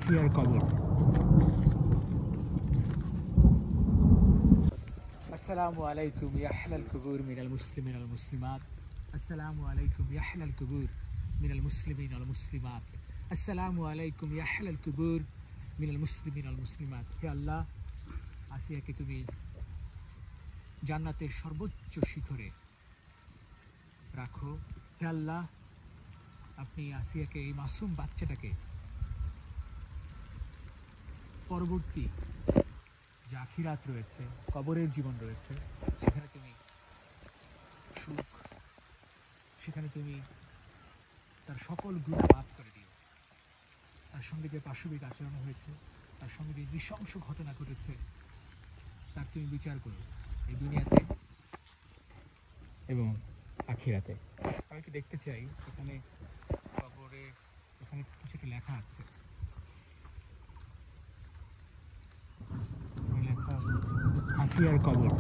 আসিয়ার কবর। আসসালামু আলাইকুম ইয়া আহলাল কুবুর মিনাল মুসলিমিন ওয়াল মুসলিমাত। আসসালামু আলাইকুম ইয়া আহলাল কুবুর মিনাল মুসলিমিন ওয়াল মুসলিমাত। আসসালামু আলাইকুম ইয়া আহলাল কুবুর মিনাল মুসলিমিন ওয়াল মুসলিমাত। হে আল্লাহ, আসিয়াকে তুমি জান্নাতের সর্বোচ্চ শিখরে রাখো। হে আল্লাহ, আপনি আসিয়াকে, এই মাসুম বাচ্চাটাকে, পরবর্তী যে আখিরাত রয়েছে, কবরের জীবন রয়েছে, সেখানে তুমি সুখ, সেখানে তুমি তার সকল গুনাহ মাফ করে দিও। তার সঙ্গে যে পাশবিক আচরণ হয়েছে, তার সঙ্গে যে নৃশংস ঘটনা ঘটেছে, তার তুমি বিচার করো এই দুনিয়াতে এবং আখিরাতে। আমি কি দেখতে চাই এখানে কবরে, এখানে কিছু একটা লেখা আছে, লেখা আসিয়ার কবর।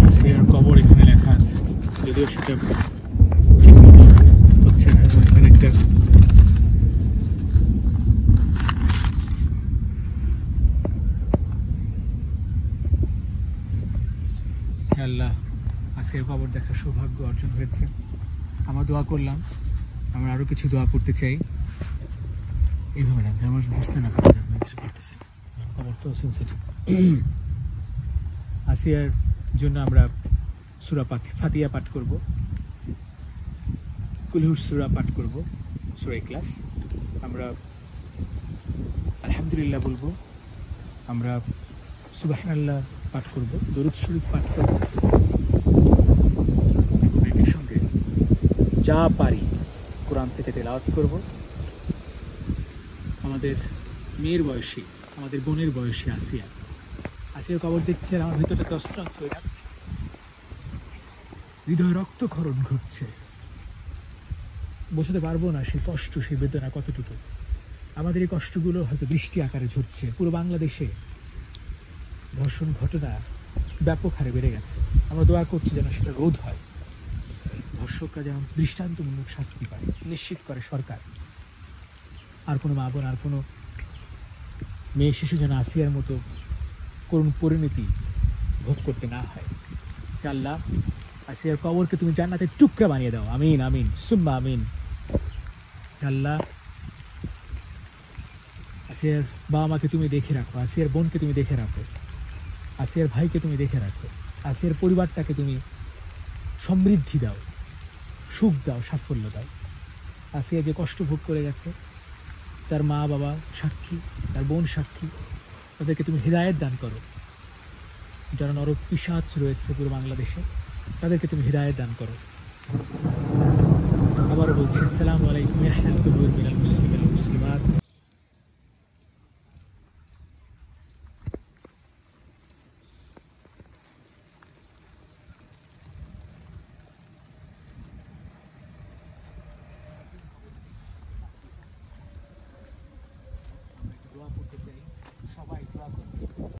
আসিয়ার কবর এখানে লেখা আছে, যদিও সেটা ঠিক মতো হচ্ছে না। এবং এখানে একটা আল্লাহ, আসিয়ার কবর দেখার সৌভাগ্য অর্জন হয়েছে। আমরা দোয়া করলাম, আমরা আরও কিছু দোয়া করতে চাই। এইভাবে না, যেমন বুঝতে না পারা যাবে, কিছু করতেছি, খবর তো সেন্সিটিভ। আসিয়ার জন্য আমরা সূরা ফাতিহা পাঠ করব, কুলহুর সূরা পাঠ করব, সূরা ইখলাস। আমরা আলহামদুলিল্লাহ বলবো, আমরা সুবহানাল্লাহ পাঠ করব, দরুদ শরীফ পাঠ করব, এর সঙ্গে যা পারি কোরআন থেকে তেলাওয়াত করব। আমাদের মেয়ের বয়সী, আমাদের বোনের বয়সী আসিয়ার কবর দেখছে, আর আমার ভিতরটা তছনছ হয়ে যাচ্ছে, হৃদয় রক্তক্ষরণ ঘটছে। বোঝাতে পারবো না সেই কষ্ট, সেই বেদনা কতটুকু। আমাদের এই কষ্টগুলো হয়তো বৃষ্টি আকারে ঝরছে। পুরো বাংলাদেশে ধর্ষণ ঘটনা ব্যাপক হারে বেড়ে গেছে। আমরা দোয়া করছি যেন সেটা রোধ হয়, ধর্ষকরা যেন দৃষ্টান্তমূলক শাস্তি পায়, নিশ্চিত করে সরকার। আর কোনো মা বোন, আর কোনো মেয়ে শিশু যেন আসিয়ার মতো করুণ পরিণতি ভোগ করতে না হয়। আল্লাহ, আসিয়ার কবরকে তুমি জান্নাতের টুকরা বানিয়ে দাও। আমিন আমিন সুম্মা আমিন। আল্লাহ, আসিয়ার বাবা মাকে তুমি দেখে রাখো, আসিয়ার বোনকে তুমি দেখে রাখো, আসিয়ার ভাইকে তুমি দেখে রাখো, আসিয়ার পরিবারটাকে তুমি সমৃদ্ধি দাও, সুখ দাও, সাফল্য দাও। আসিয়া যে কষ্ট ভোগ করে গেছে, তার মা বাবা সাক্ষী, তার বোন সাক্ষী, তাদেরকে তুমি হিদায়াত দান করো। যারা নরক পিশাচ রয়েছে পুরো বাংলাদেশে, তাদেরকে তুমি হিদায়াত দান করো। আবারও বলছি, আসসালামু আলাইকুম ওয়া রাহমাতুল্লাহি ওয়া বারাকাতুহু।